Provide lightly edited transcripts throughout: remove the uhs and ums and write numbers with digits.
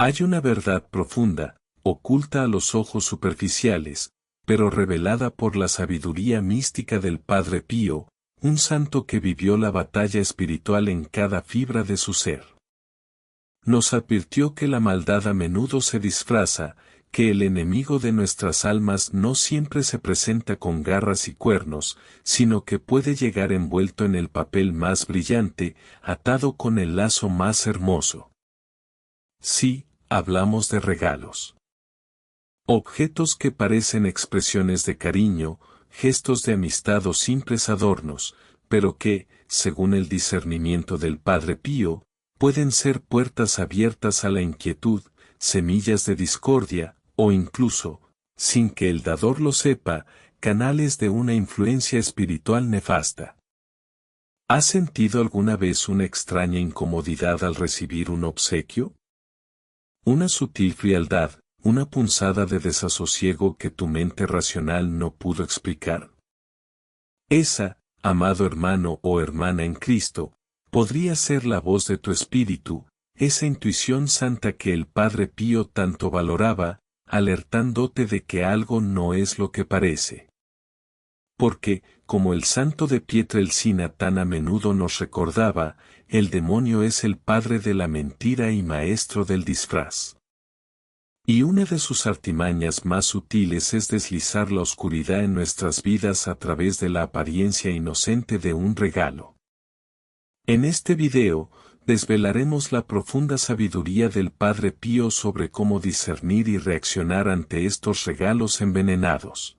Hay una verdad profunda, oculta a los ojos superficiales, pero revelada por la sabiduría mística del Padre Pío, un santo que vivió la batalla espiritual en cada fibra de su ser. Nos advirtió que la maldad a menudo se disfraza, que el enemigo de nuestras almas no siempre se presenta con garras y cuernos, sino que puede llegar envuelto en el papel más brillante, atado con el lazo más hermoso. Sí, hablamos de regalos. Objetos que parecen expresiones de cariño, gestos de amistad o simples adornos, pero que, según el discernimiento del Padre Pío, pueden ser puertas abiertas a la inquietud, semillas de discordia, o incluso, sin que el dador lo sepa, canales de una influencia espiritual nefasta. ¿Has sentido alguna vez una extraña incomodidad al recibir un obsequio? Una sutil frialdad, una punzada de desasosiego que tu mente racional no pudo explicar. Esa, amado hermano o hermana en Cristo, podría ser la voz de tu espíritu, esa intuición santa que el Padre Pío tanto valoraba, alertándote de que algo no es lo que parece. Porque, como el santo de Pietrelcina tan a menudo nos recordaba, el demonio es el padre de la mentira y maestro del disfraz. Y una de sus artimañas más sutiles es deslizar la oscuridad en nuestras vidas a través de la apariencia inocente de un regalo. En este video, desvelaremos la profunda sabiduría del Padre Pío sobre cómo discernir y reaccionar ante estos regalos envenenados.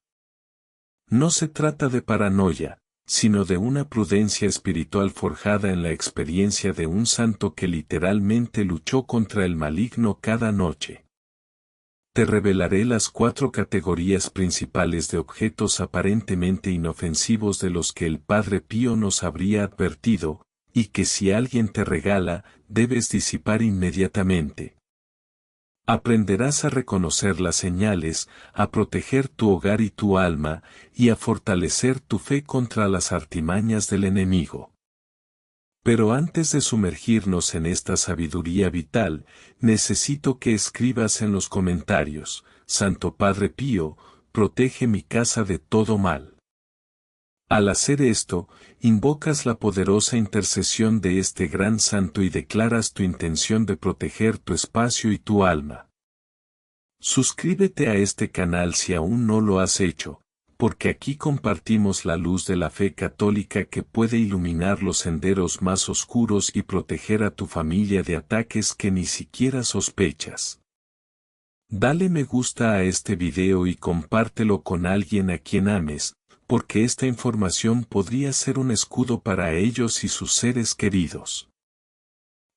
No se trata de paranoia, sino de una prudencia espiritual forjada en la experiencia de un santo que literalmente luchó contra el maligno cada noche. Te revelaré las 4 categorías principales de objetos aparentemente inofensivos de los que el Padre Pío nos habría advertido, y que si alguien te regala, debes disipar inmediatamente. Aprenderás a reconocer las señales, a proteger tu hogar y tu alma, y a fortalecer tu fe contra las artimañas del enemigo. Pero antes de sumergirnos en esta sabiduría vital, necesito que escribas en los comentarios: Santo Padre Pío, protege mi casa de todo mal. Al hacer esto, invocas la poderosa intercesión de este gran santo y declaras tu intención de proteger tu espacio y tu alma. Suscríbete a este canal si aún no lo has hecho, porque aquí compartimos la luz de la fe católica que puede iluminar los senderos más oscuros y proteger a tu familia de ataques que ni siquiera sospechas. Dale me gusta a este video y compártelo con alguien a quien ames, porque esta información podría ser un escudo para ellos y sus seres queridos.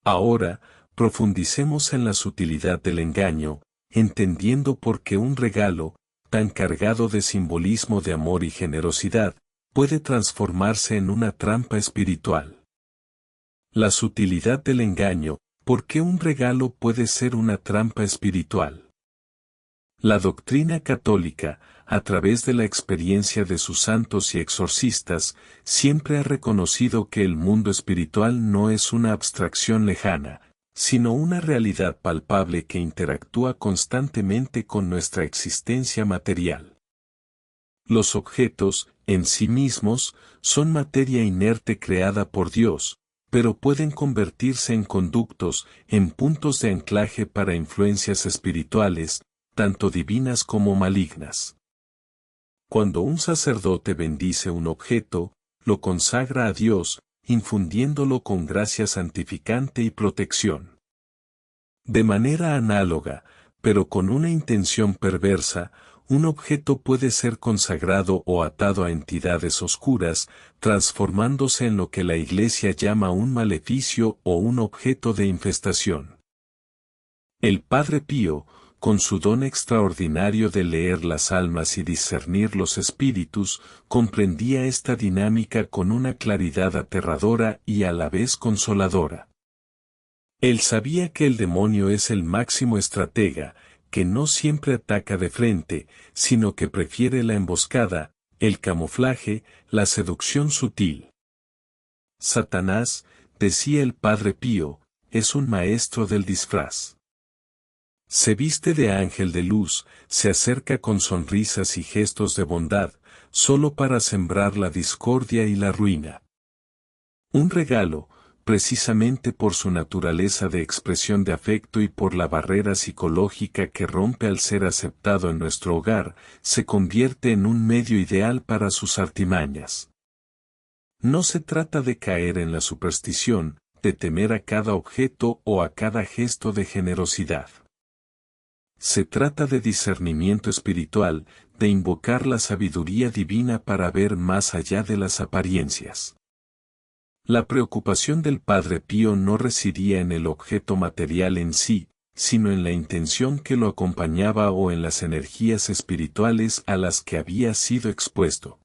Ahora, profundicemos en la sutilidad del engaño, entendiendo por qué un regalo, tan cargado de simbolismo de amor y generosidad, puede transformarse en una trampa espiritual. La sutilidad del engaño, ¿por qué un regalo puede ser una trampa espiritual? La doctrina católica, a través de la experiencia de sus santos y exorcistas, siempre ha reconocido que el mundo espiritual no es una abstracción lejana, sino una realidad palpable que interactúa constantemente con nuestra existencia material. Los objetos, en sí mismos, son materia inerte creada por Dios, pero pueden convertirse en conductos, en puntos de anclaje para influencias espirituales, tanto divinas como malignas. Cuando un sacerdote bendice un objeto, lo consagra a Dios, infundiéndolo con gracia santificante y protección. De manera análoga, pero con una intención perversa, un objeto puede ser consagrado o atado a entidades oscuras, transformándose en lo que la Iglesia llama un maleficio o un objeto de infestación. El Padre Pío, con su don extraordinario de leer las almas y discernir los espíritus, comprendía esta dinámica con una claridad aterradora y a la vez consoladora. Él sabía que el demonio es el máximo estratega, que no siempre ataca de frente, sino que prefiere la emboscada, el camuflaje, la seducción sutil. Satanás, decía el Padre Pío, es un maestro del disfraz. Se viste de ángel de luz, se acerca con sonrisas y gestos de bondad, solo para sembrar la discordia y la ruina. Un regalo, precisamente por su naturaleza de expresión de afecto y por la barrera psicológica que rompe al ser aceptado en nuestro hogar, se convierte en un medio ideal para sus artimañas. No se trata de caer en la superstición, de temer a cada objeto o a cada gesto de generosidad. Se trata de discernimiento espiritual, de invocar la sabiduría divina para ver más allá de las apariencias. La preocupación del Padre Pío no residía en el objeto material en sí, sino en la intención que lo acompañaba o en las energías espirituales a las que había sido expuesto.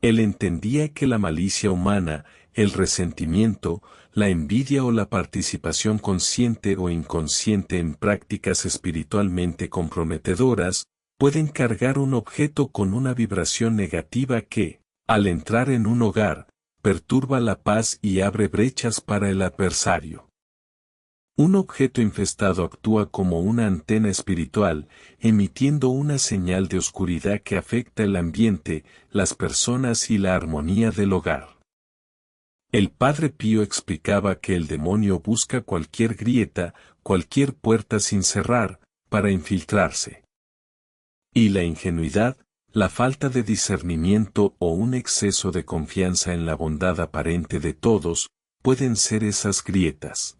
Él entendía que la malicia humana, el resentimiento, la envidia o la participación consciente o inconsciente en prácticas espiritualmente comprometedoras, pueden cargar un objeto con una vibración negativa que, al entrar en un hogar, perturba la paz y abre brechas para el adversario. Un objeto infestado actúa como una antena espiritual, emitiendo una señal de oscuridad que afecta el ambiente, las personas y la armonía del hogar. El Padre Pío explicaba que el demonio busca cualquier grieta, cualquier puerta sin cerrar, para infiltrarse. Y la ingenuidad, la falta de discernimiento o un exceso de confianza en la bondad aparente de todos, pueden ser esas grietas.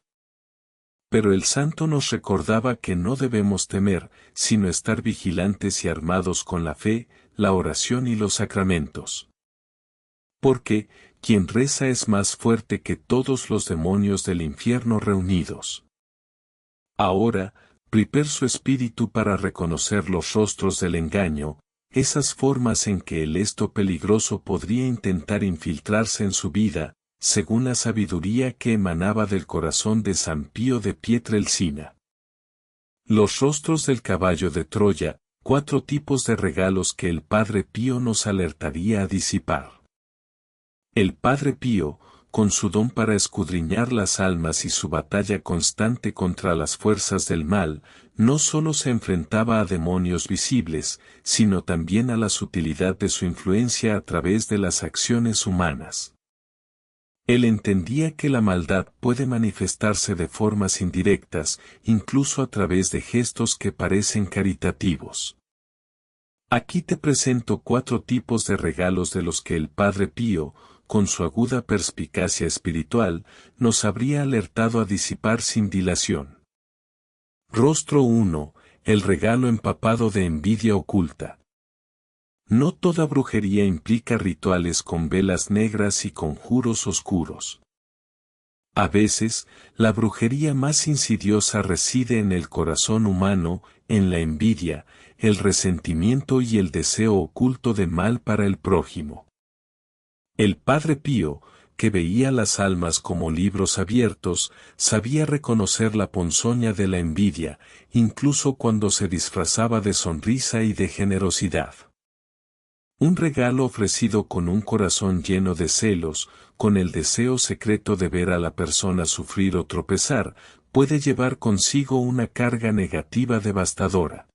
Pero el santo nos recordaba que no debemos temer, sino estar vigilantes y armados con la fe, la oración y los sacramentos. Porque, quien reza es más fuerte que todos los demonios del infierno reunidos. Ahora, prepare su espíritu para reconocer los rostros del engaño, esas formas en que el esto peligroso podría intentar infiltrarse en su vida, según la sabiduría que emanaba del corazón de San Pío de Pietrelcina. Los rostros del caballo de Troya, 4 tipos de regalos que el Padre Pío nos alertaría a disipar. El Padre Pío, con su don para escudriñar las almas y su batalla constante contra las fuerzas del mal, no solo se enfrentaba a demonios visibles, sino también a la sutilidad de su influencia a través de las acciones humanas. Él entendía que la maldad puede manifestarse de formas indirectas, incluso a través de gestos que parecen caritativos. Aquí te presento 4 tipos de regalos de los que el Padre Pío, con su aguda perspicacia espiritual, nos habría alertado a disipar sin dilación. Rostro 1. El regalo empapado de envidia oculta. No toda brujería implica rituales con velas negras y conjuros oscuros. A veces, la brujería más insidiosa reside en el corazón humano, en la envidia, el resentimiento y el deseo oculto de mal para el prójimo. El Padre Pío, que veía las almas como libros abiertos, sabía reconocer la ponzoña de la envidia, incluso cuando se disfrazaba de sonrisa y de generosidad. Un regalo ofrecido con un corazón lleno de celos, con el deseo secreto de ver a la persona sufrir o tropezar, puede llevar consigo una carga negativa devastadora.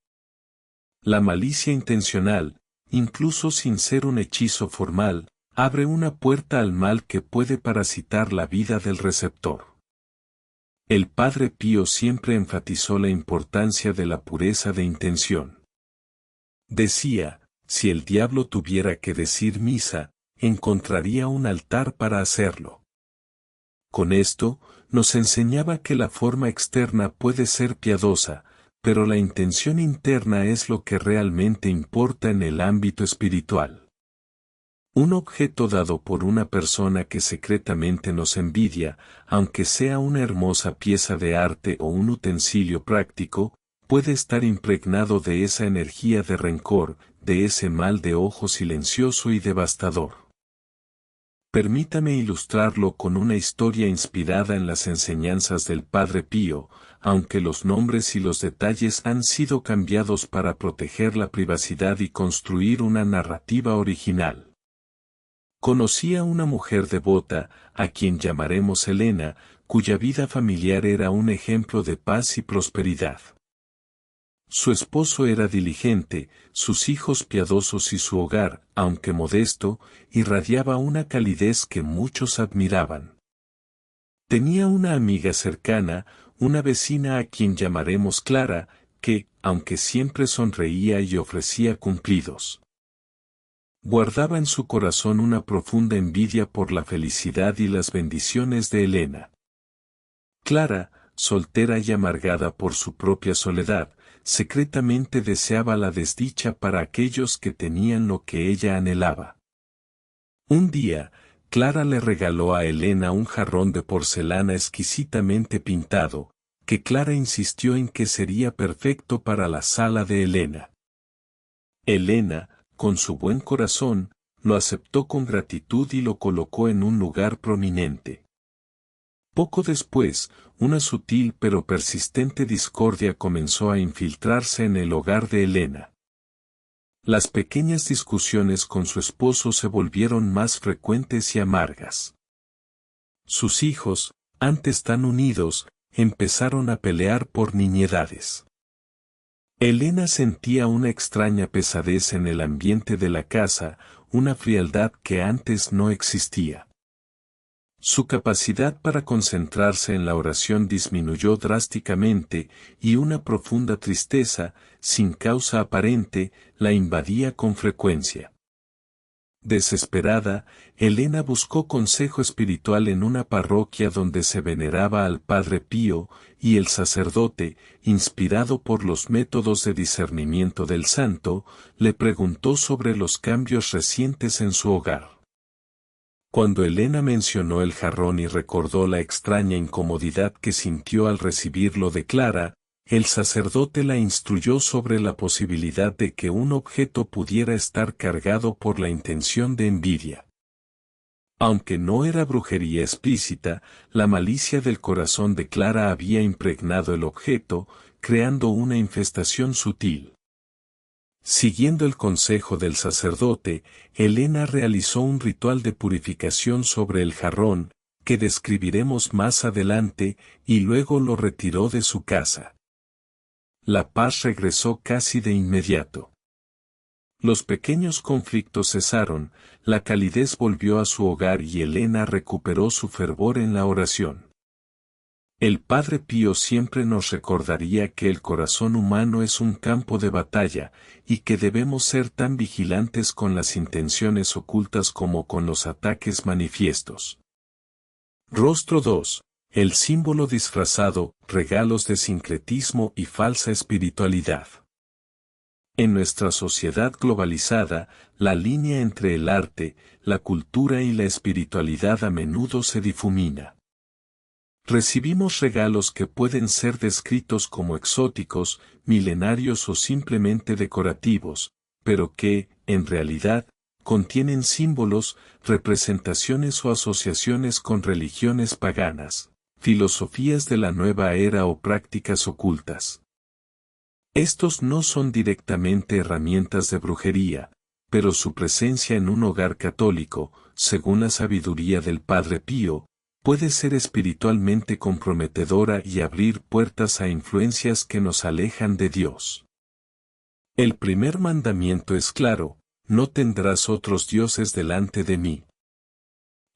La malicia intencional, incluso sin ser un hechizo formal, abre una puerta al mal que puede parasitar la vida del receptor. El Padre Pío siempre enfatizó la importancia de la pureza de intención. Decía, si el diablo tuviera que decir misa, encontraría un altar para hacerlo. Con esto, nos enseñaba que la forma externa puede ser piadosa, pero la intención interna es lo que realmente importa en el ámbito espiritual. Un objeto dado por una persona que secretamente nos envidia, aunque sea una hermosa pieza de arte o un utensilio práctico, puede estar impregnado de esa energía de rencor, de ese mal de ojo silencioso y devastador. Permítame ilustrarlo con una historia inspirada en las enseñanzas del Padre Pío, aunque los nombres y los detalles han sido cambiados para proteger la privacidad y construir una narrativa original. Conocí a una mujer devota, a quien llamaremos Elena, cuya vida familiar era un ejemplo de paz y prosperidad. Su esposo era diligente, sus hijos piadosos y su hogar, aunque modesto, irradiaba una calidez que muchos admiraban. Tenía una amiga cercana, una vecina a quien llamaremos Clara, que, aunque siempre sonreía y ofrecía cumplidos, guardaba en su corazón una profunda envidia por la felicidad y las bendiciones de Elena. Clara, soltera y amargada por su propia soledad, secretamente deseaba la desdicha para aquellos que tenían lo que ella anhelaba. Un día, Clara le regaló a Elena un jarrón de porcelana exquisitamente pintado, que Clara insistió en que sería perfecto para la sala de Elena. Elena, con su buen corazón, lo aceptó con gratitud y lo colocó en un lugar prominente. Poco después, una sutil pero persistente discordia comenzó a infiltrarse en el hogar de Elena. Las pequeñas discusiones con su esposo se volvieron más frecuentes y amargas. Sus hijos, antes tan unidos, empezaron a pelear por niñedades. Elena sentía una extraña pesadez en el ambiente de la casa, una frialdad que antes no existía. Su capacidad para concentrarse en la oración disminuyó drásticamente, y una profunda tristeza, sin causa aparente, la invadía con frecuencia. Desesperada, Elena buscó consejo espiritual en una parroquia donde se veneraba al Padre Pío, y el sacerdote, inspirado por los métodos de discernimiento del santo, le preguntó sobre los cambios recientes en su hogar. Cuando Elena mencionó el jarrón y recordó la extraña incomodidad que sintió al recibirlo de Clara, el sacerdote la instruyó sobre la posibilidad de que un objeto pudiera estar cargado por la intención de envidia. Aunque no era brujería explícita, la malicia del corazón de Clara había impregnado el objeto, creando una infestación sutil. Siguiendo el consejo del sacerdote, Elena realizó un ritual de purificación sobre el jarrón, que describiremos más adelante, y luego lo retiró de su casa. La paz regresó casi de inmediato. Los pequeños conflictos cesaron, la calidez volvió a su hogar y Elena recuperó su fervor en la oración. El Padre Pío siempre nos recordaría que el corazón humano es un campo de batalla, y que debemos ser tan vigilantes con las intenciones ocultas como con los ataques manifiestos. Rostro 2. El símbolo disfrazado, regalos de sincretismo y falsa espiritualidad. En nuestra sociedad globalizada, la línea entre el arte, la cultura y la espiritualidad a menudo se difumina. Recibimos regalos que pueden ser descritos como exóticos, milenarios o simplemente decorativos, pero que, en realidad, contienen símbolos, representaciones o asociaciones con religiones paganas, filosofías de la nueva era o prácticas ocultas. Estos no son directamente herramientas de brujería, pero su presencia en un hogar católico, según la sabiduría del Padre Pío, puede ser espiritualmente comprometedora y abrir puertas a influencias que nos alejan de Dios. El primer mandamiento es claro: no tendrás otros dioses delante de mí.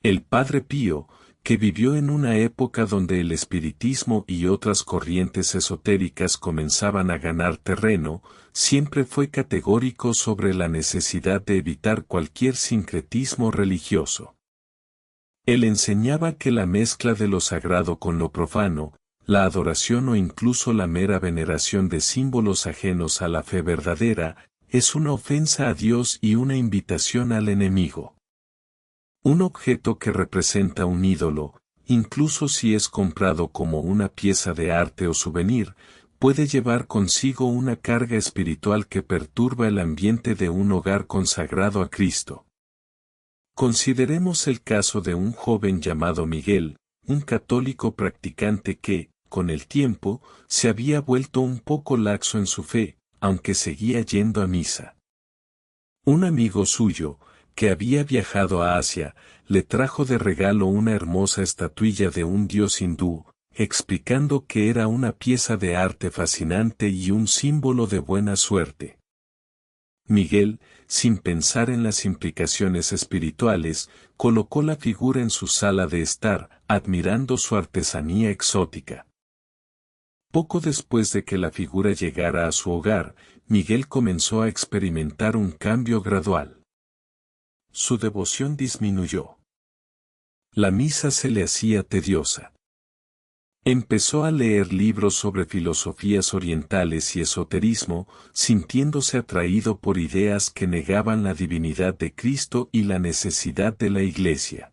El Padre Pío, que vivió en una época donde el espiritismo y otras corrientes esotéricas comenzaban a ganar terreno, siempre fue categórico sobre la necesidad de evitar cualquier sincretismo religioso. Él enseñaba que la mezcla de lo sagrado con lo profano, la adoración o incluso la mera veneración de símbolos ajenos a la fe verdadera, es una ofensa a Dios y una invitación al enemigo. Un objeto que representa un ídolo, incluso si es comprado como una pieza de arte o souvenir, puede llevar consigo una carga espiritual que perturba el ambiente de un hogar consagrado a Cristo. Consideremos el caso de un joven llamado Miguel, un católico practicante que, con el tiempo, se había vuelto un poco laxo en su fe, aunque seguía yendo a misa. Un amigo suyo, que había viajado a Asia, le trajo de regalo una hermosa estatuilla de un dios hindú, explicando que era una pieza de arte fascinante y un símbolo de buena suerte. Miguel, sin pensar en las implicaciones espirituales, colocó la figura en su sala de estar, admirando su artesanía exótica. Poco después de que la figura llegara a su hogar, Miguel comenzó a experimentar un cambio gradual. Su devoción disminuyó. La misa se le hacía tediosa. Empezó a leer libros sobre filosofías orientales y esoterismo, sintiéndose atraído por ideas que negaban la divinidad de Cristo y la necesidad de la Iglesia.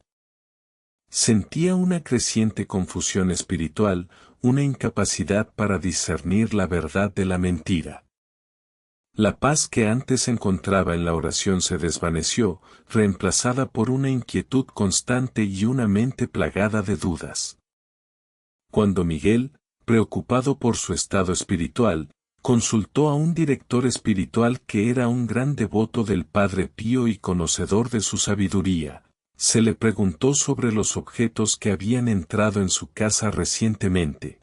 Sentía una creciente confusión espiritual, una incapacidad para discernir la verdad de la mentira. La paz que antes encontraba en la oración se desvaneció, reemplazada por una inquietud constante y una mente plagada de dudas. Cuando Miguel, preocupado por su estado espiritual, consultó a un director espiritual que era un gran devoto del Padre Pío y conocedor de su sabiduría, se le preguntó sobre los objetos que habían entrado en su casa recientemente.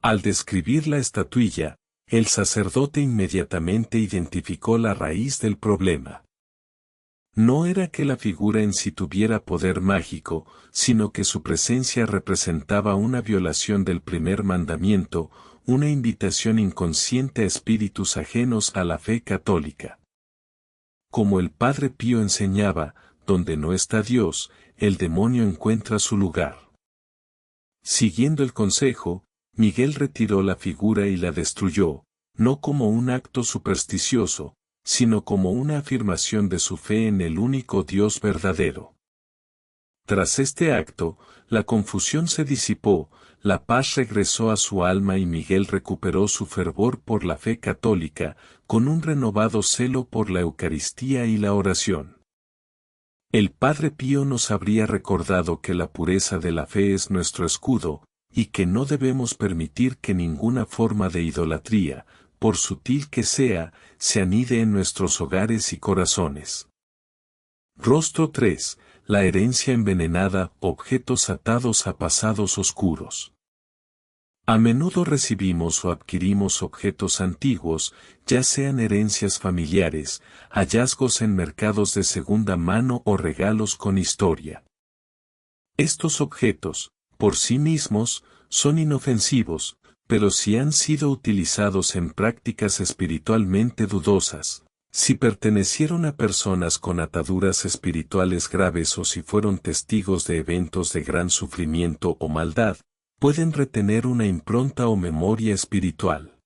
Al describir la estatuilla, el sacerdote inmediatamente identificó la raíz del problema. No era que la figura en sí tuviera poder mágico, sino que su presencia representaba una violación del primer mandamiento, una invitación inconsciente a espíritus ajenos a la fe católica. Como el Padre Pío enseñaba, donde no está Dios, el demonio encuentra su lugar. Siguiendo el consejo, Miguel retiró la figura y la destruyó, no como un acto supersticioso, sino como una afirmación de su fe en el único Dios verdadero. Tras este acto, la confusión se disipó, la paz regresó a su alma y Miguel recuperó su fervor por la fe católica, con un renovado celo por la Eucaristía y la oración. El Padre Pío nos habría recordado que la pureza de la fe es nuestro escudo, y que no debemos permitir que ninguna forma de idolatría, por sutil que sea, se anide en nuestros hogares y corazones. Rostro 3. La herencia envenenada, objetos atados a pasados oscuros. A menudo recibimos o adquirimos objetos antiguos, ya sean herencias familiares, hallazgos en mercados de segunda mano o regalos con historia. Estos objetos, por sí mismos, son inofensivos, pero si han sido utilizados en prácticas espiritualmente dudosas, si pertenecieron a personas con ataduras espirituales graves o si fueron testigos de eventos de gran sufrimiento o maldad, pueden retener una impronta o memoria espiritual.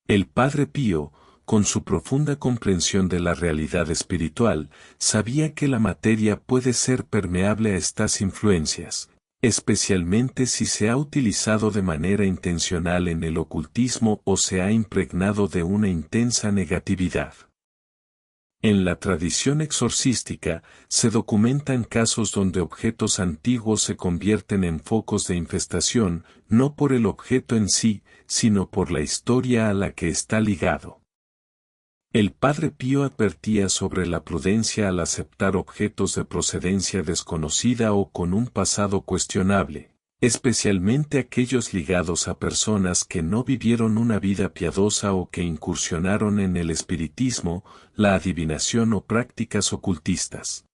El Padre Pío, con su profunda comprensión de la realidad espiritual, sabía que la materia puede ser permeable a estas influencias, especialmente si se ha utilizado de manera intencional en el ocultismo o se ha impregnado de una intensa negatividad. En la tradición exorcística, se documentan casos donde objetos antiguos se convierten en focos de infestación, no por el objeto en sí, sino por la historia a la que está ligado. El Padre Pío advertía sobre la prudencia al aceptar objetos de procedencia desconocida o con un pasado cuestionable, especialmente aquellos ligados a personas que no vivieron una vida piadosa o que incursionaron en el espiritismo, la adivinación o prácticas ocultistas.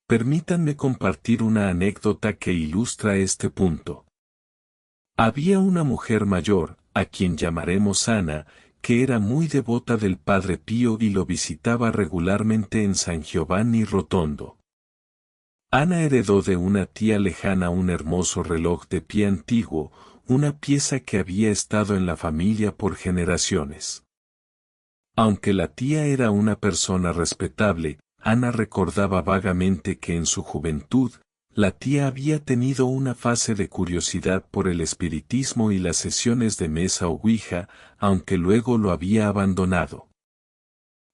Permítanme compartir una anécdota que ilustra este punto. Había una mujer mayor, a quien llamaremos Ana, que era muy devota del Padre Pío y lo visitaba regularmente en San Giovanni Rotondo. Ana heredó de una tía lejana un hermoso reloj de pie antiguo, una pieza que había estado en la familia por generaciones. Aunque la tía era una persona respetable, Ana recordaba vagamente que en su juventud, la tía había tenido una fase de curiosidad por el espiritismo y las sesiones de mesa o ouija, aunque luego lo había abandonado.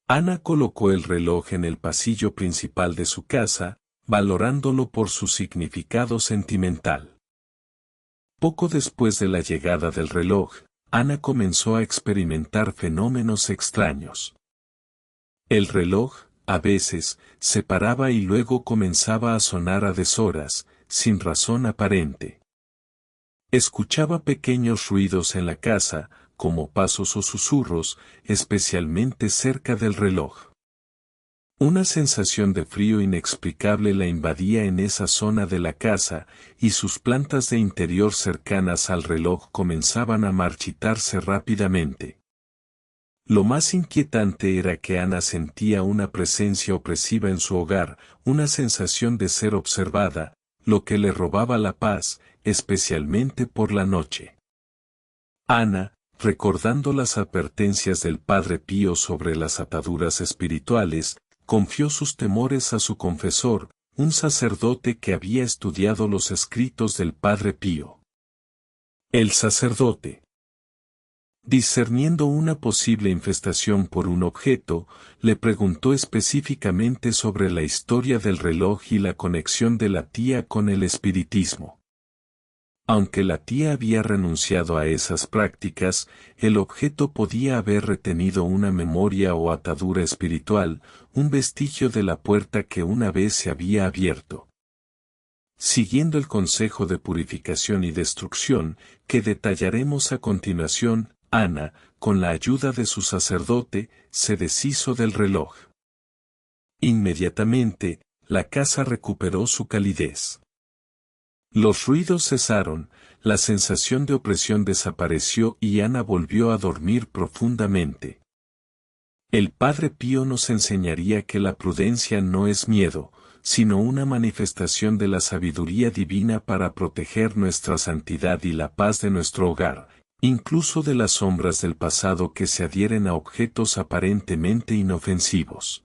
Ana colocó el reloj en el pasillo principal de su casa, valorándolo por su significado sentimental. Poco después de la llegada del reloj, Ana comenzó a experimentar fenómenos extraños. El reloj, a veces, se paraba y luego comenzaba a sonar a deshoras, sin razón aparente. Escuchaba pequeños ruidos en la casa, como pasos o susurros, especialmente cerca del reloj. Una sensación de frío inexplicable la invadía en esa zona de la casa, y sus plantas de interior cercanas al reloj comenzaban a marchitarse rápidamente. Lo más inquietante era que Ana sentía una presencia opresiva en su hogar, una sensación de ser observada, lo que le robaba la paz, especialmente por la noche. Ana, recordando las advertencias del Padre Pío sobre las ataduras espirituales, confió sus temores a su confesor, un sacerdote que había estudiado los escritos del Padre Pío. El sacerdote, discerniendo una posible infestación por un objeto, le preguntó específicamente sobre la historia del reloj y la conexión de la tía con el espiritismo. Aunque la tía había renunciado a esas prácticas, el objeto podía haber retenido una memoria o atadura espiritual, un vestigio de la puerta que una vez se había abierto. Siguiendo el consejo de purificación y destrucción, que detallaremos a continuación, Ana, con la ayuda de su sacerdote, se deshizo del reloj. Inmediatamente, la casa recuperó su calidez. Los ruidos cesaron, la sensación de opresión desapareció y Ana volvió a dormir profundamente. El Padre Pío nos enseñaría que la prudencia no es miedo, sino una manifestación de la sabiduría divina para proteger nuestra santidad y la paz de nuestro hogar, incluso de las sombras del pasado que se adhieren a objetos aparentemente inofensivos.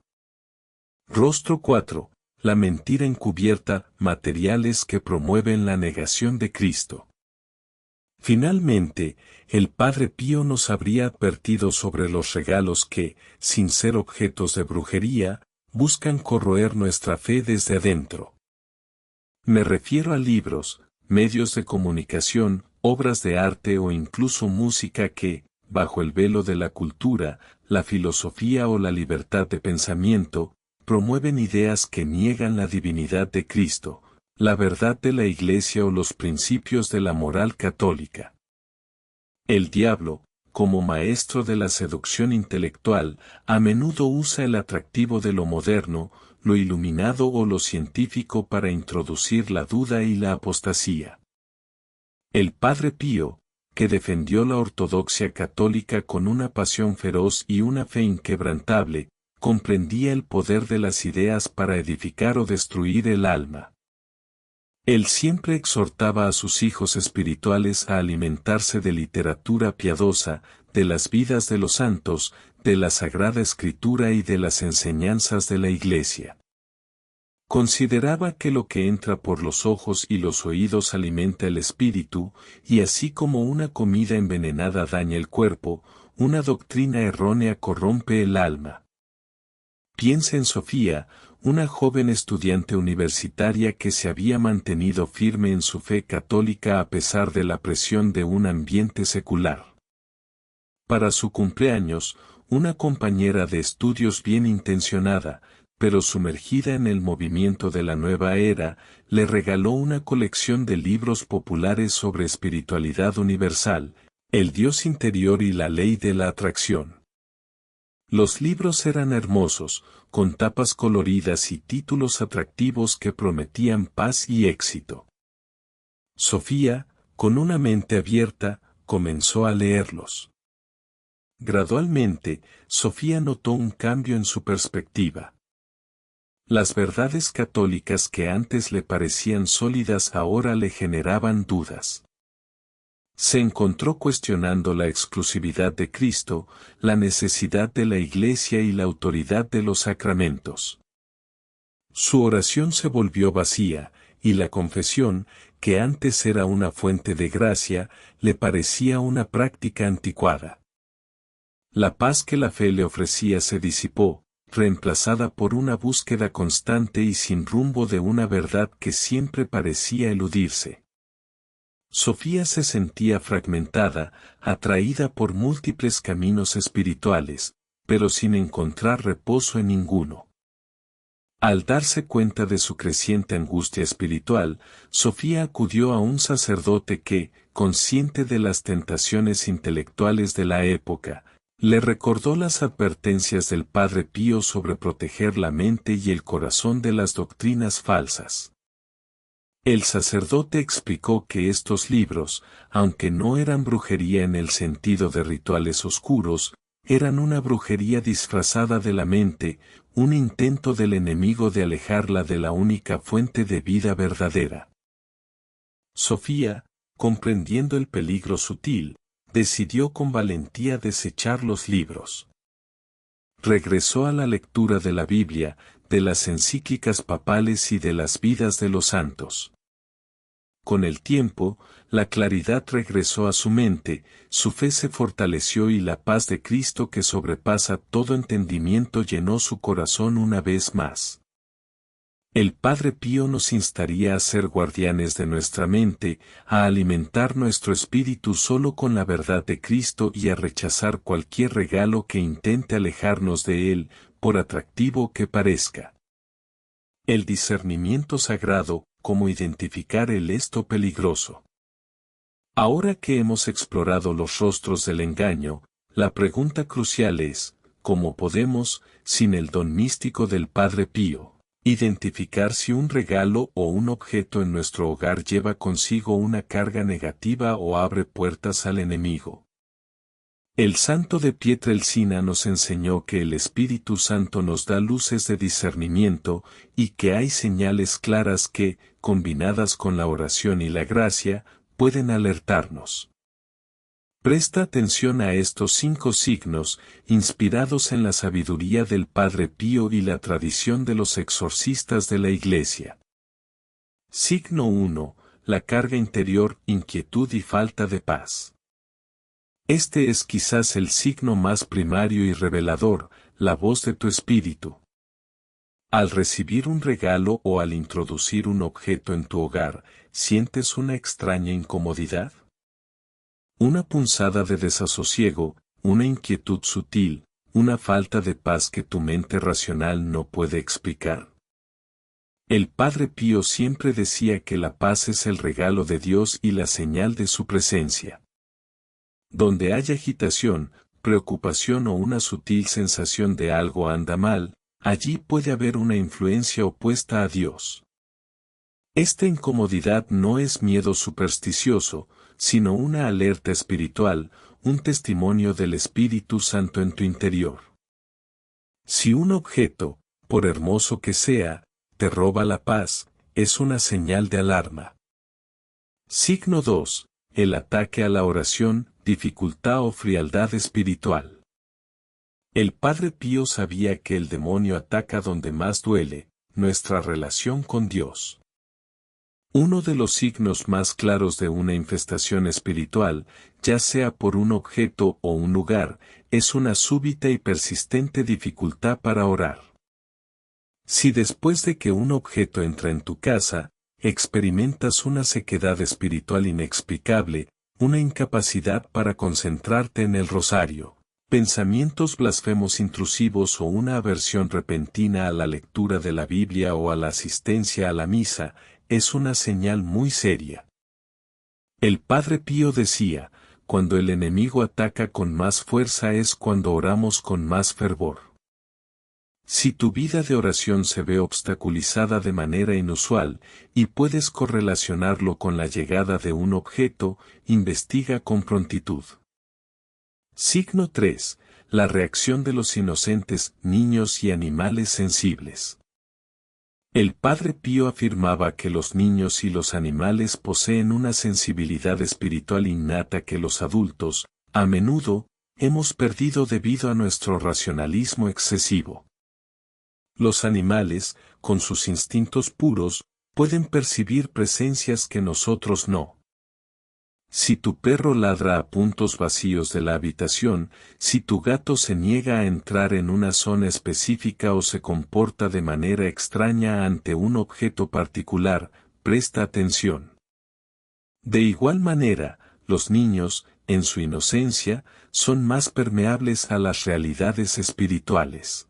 Rostro 4. La mentira encubierta, materiales que promueven la negación de Cristo. Finalmente, el Padre Pío nos habría advertido sobre los regalos que, sin ser objetos de brujería, buscan corroer nuestra fe desde adentro. Me refiero a libros, medios de comunicación, obras de arte o incluso música que, bajo el velo de la cultura, la filosofía o la libertad de pensamiento, promueven ideas que niegan la divinidad de Cristo, la verdad de la Iglesia o los principios de la moral católica. El diablo, como maestro de la seducción intelectual, a menudo usa el atractivo de lo moderno, lo iluminado o lo científico para introducir la duda y la apostasía. El Padre Pío, que defendió la ortodoxia católica con una pasión feroz y una fe inquebrantable, comprendía el poder de las ideas para edificar o destruir el alma. Él siempre exhortaba a sus hijos espirituales a alimentarse de literatura piadosa, de las vidas de los santos, de la Sagrada Escritura y de las enseñanzas de la Iglesia. Consideraba que lo que entra por los ojos y los oídos alimenta el espíritu, y así como una comida envenenada daña el cuerpo, una doctrina errónea corrompe el alma. Piensa en Sofía, una joven estudiante universitaria que se había mantenido firme en su fe católica a pesar de la presión de un ambiente secular. Para su cumpleaños, una compañera de estudios bien intencionada, pero sumergida en el movimiento de la nueva era, le regaló una colección de libros populares sobre espiritualidad universal, el Dios interior y la ley de la atracción. Los libros eran hermosos, con tapas coloridas y títulos atractivos que prometían paz y éxito. Sofía, con una mente abierta, comenzó a leerlos. Gradualmente, Sofía notó un cambio en su perspectiva. Las verdades católicas que antes le parecían sólidas ahora le generaban dudas. Se encontró cuestionando la exclusividad de Cristo, la necesidad de la Iglesia y la autoridad de los sacramentos. Su oración se volvió vacía, y la confesión, que antes era una fuente de gracia, le parecía una práctica anticuada. La paz que la fe le ofrecía se disipó, reemplazada por una búsqueda constante y sin rumbo de una verdad que siempre parecía eludirse. Sofía se sentía fragmentada, atraída por múltiples caminos espirituales, pero sin encontrar reposo en ninguno. Al darse cuenta de su creciente angustia espiritual, Sofía acudió a un sacerdote que, consciente de las tentaciones intelectuales de la época, le recordó las advertencias del Padre Pío sobre proteger la mente y el corazón de las doctrinas falsas. El sacerdote explicó que estos libros, aunque no eran brujería en el sentido de rituales oscuros, eran una brujería disfrazada de la mente, un intento del enemigo de alejarla de la única fuente de vida verdadera. Sofía, comprendiendo el peligro sutil, decidió con valentía desechar los libros. Regresó a la lectura de la Biblia, de las encíclicas papales y de las vidas de los santos. Con el tiempo, la claridad regresó a su mente, su fe se fortaleció y la paz de Cristo que sobrepasa todo entendimiento llenó su corazón una vez más. El Padre Pío nos instaría a ser guardianes de nuestra mente, a alimentar nuestro espíritu solo con la verdad de Cristo y a rechazar cualquier regalo que intente alejarnos de Él, por atractivo que parezca. El discernimiento sagrado, cómo identificar el esto peligroso. Ahora que hemos explorado los rostros del engaño, la pregunta crucial es, ¿cómo podemos, sin el don místico del Padre Pío, identificar si un regalo o un objeto en nuestro hogar lleva consigo una carga negativa o abre puertas al enemigo? El santo de Pietrelcina nos enseñó que el Espíritu Santo nos da luces de discernimiento y que hay señales claras que, combinadas con la oración y la gracia, pueden alertarnos. Presta atención a estos 5 signos, inspirados en la sabiduría del Padre Pío y la tradición de los exorcistas de la Iglesia. Signo 1. La carga interior, inquietud y falta de paz. Este es quizás el signo más primario y revelador, la voz de tu espíritu. Al recibir un regalo o al introducir un objeto en tu hogar, ¿sientes una extraña incomodidad? Una punzada de desasosiego, una inquietud sutil, una falta de paz que tu mente racional no puede explicar. El Padre Pío siempre decía que la paz es el regalo de Dios y la señal de su presencia. Donde hay agitación, preocupación o una sutil sensación de algo anda mal, allí puede haber una influencia opuesta a Dios. Esta incomodidad no es miedo supersticioso, sino una alerta espiritual, un testimonio del Espíritu Santo en tu interior. Si un objeto, por hermoso que sea, te roba la paz, es una señal de alarma. Signo 2. El ataque a la oración, dificultad o frialdad espiritual. El Padre Pío sabía que el demonio ataca donde más duele, nuestra relación con Dios. Uno de los signos más claros de una infestación espiritual, ya sea por un objeto o un lugar, es una súbita y persistente dificultad para orar. Si después de que un objeto entra en tu casa, experimentas una sequedad espiritual inexplicable, una incapacidad para concentrarte en el rosario, pensamientos blasfemos intrusivos o una aversión repentina a la lectura de la Biblia o a la asistencia a la misa, es una señal muy seria. El Padre Pío decía, cuando el enemigo ataca con más fuerza es cuando oramos con más fervor. Si tu vida de oración se ve obstaculizada de manera inusual, y puedes correlacionarlo con la llegada de un objeto, investiga con prontitud. Signo 3. La reacción de los inocentes, niños y animales sensibles. El Padre Pío afirmaba que los niños y los animales poseen una sensibilidad espiritual innata que los adultos, a menudo, hemos perdido debido a nuestro racionalismo excesivo. Los animales, con sus instintos puros, pueden percibir presencias que nosotros no. Si tu perro ladra a puntos vacíos de la habitación, si tu gato se niega a entrar en una zona específica o se comporta de manera extraña ante un objeto particular, presta atención. De igual manera, los niños, en su inocencia, son más permeables a las realidades espirituales.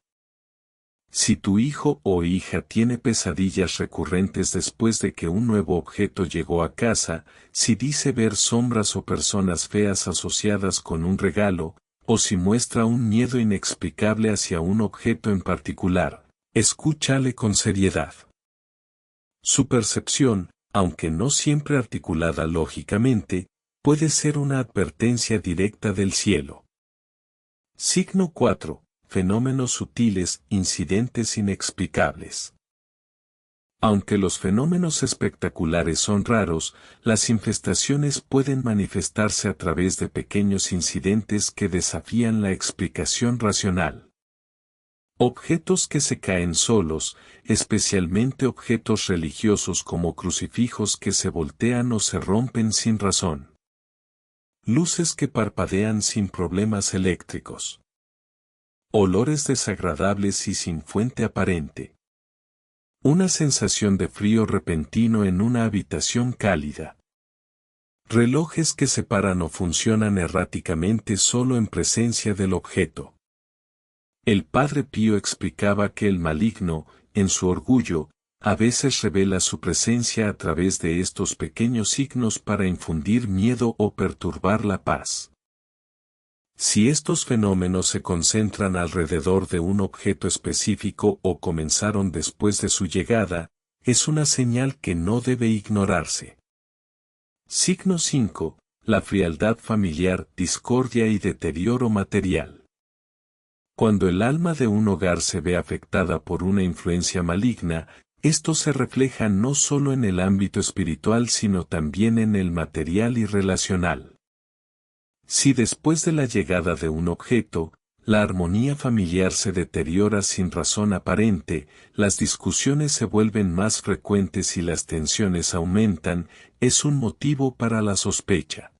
Si tu hijo o hija tiene pesadillas recurrentes después de que un nuevo objeto llegó a casa, si dice ver sombras o personas feas asociadas con un regalo, o si muestra un miedo inexplicable hacia un objeto en particular, escúchale con seriedad. Su percepción, aunque no siempre articulada lógicamente, puede ser una advertencia directa del cielo. Signo 4. Fenómenos sutiles, incidentes inexplicables. Aunque los fenómenos espectaculares son raros, las infestaciones pueden manifestarse a través de pequeños incidentes que desafían la explicación racional. Objetos que se caen solos, especialmente objetos religiosos como crucifijos que se voltean o se rompen sin razón. Luces que parpadean sin problemas eléctricos. Olores desagradables y sin fuente aparente. Una sensación de frío repentino en una habitación cálida. Relojes que se paran o funcionan erráticamente solo en presencia del objeto. El Padre Pío explicaba que el maligno, en su orgullo, a veces revela su presencia a través de estos pequeños signos para infundir miedo o perturbar la paz. Si estos fenómenos se concentran alrededor de un objeto específico o comenzaron después de su llegada, es una señal que no debe ignorarse. Signo 5. La frialdad familiar, discordia y deterioro material. Cuando el alma de un hogar se ve afectada por una influencia maligna, esto se refleja no solo en el ámbito espiritual sino también en el material y relacional. Si después de la llegada de un objeto, la armonía familiar se deteriora sin razón aparente, las discusiones se vuelven más frecuentes y las tensiones aumentan, es un motivo para la sospecha.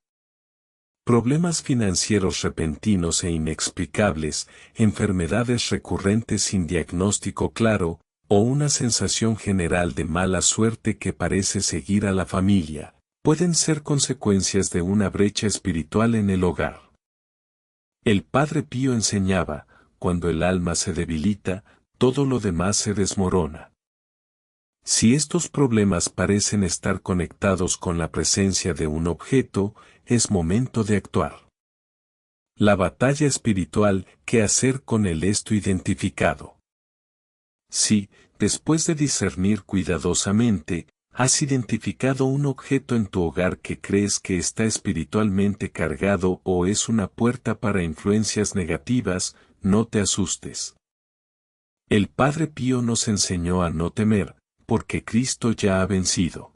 Problemas financieros repentinos e inexplicables, enfermedades recurrentes sin diagnóstico claro, o una sensación general de mala suerte que parece seguir a la familia, pueden ser consecuencias de una brecha espiritual en el hogar. El Padre Pío enseñaba, cuando el alma se debilita, todo lo demás se desmorona. Si estos problemas parecen estar conectados con la presencia de un objeto, es momento de actuar. La batalla espiritual, ¿qué hacer con el esto identificado? Si, después de discernir cuidadosamente, has identificado un objeto en tu hogar que crees que está espiritualmente cargado o es una puerta para influencias negativas, no te asustes. El Padre Pío nos enseñó a no temer, porque Cristo ya ha vencido.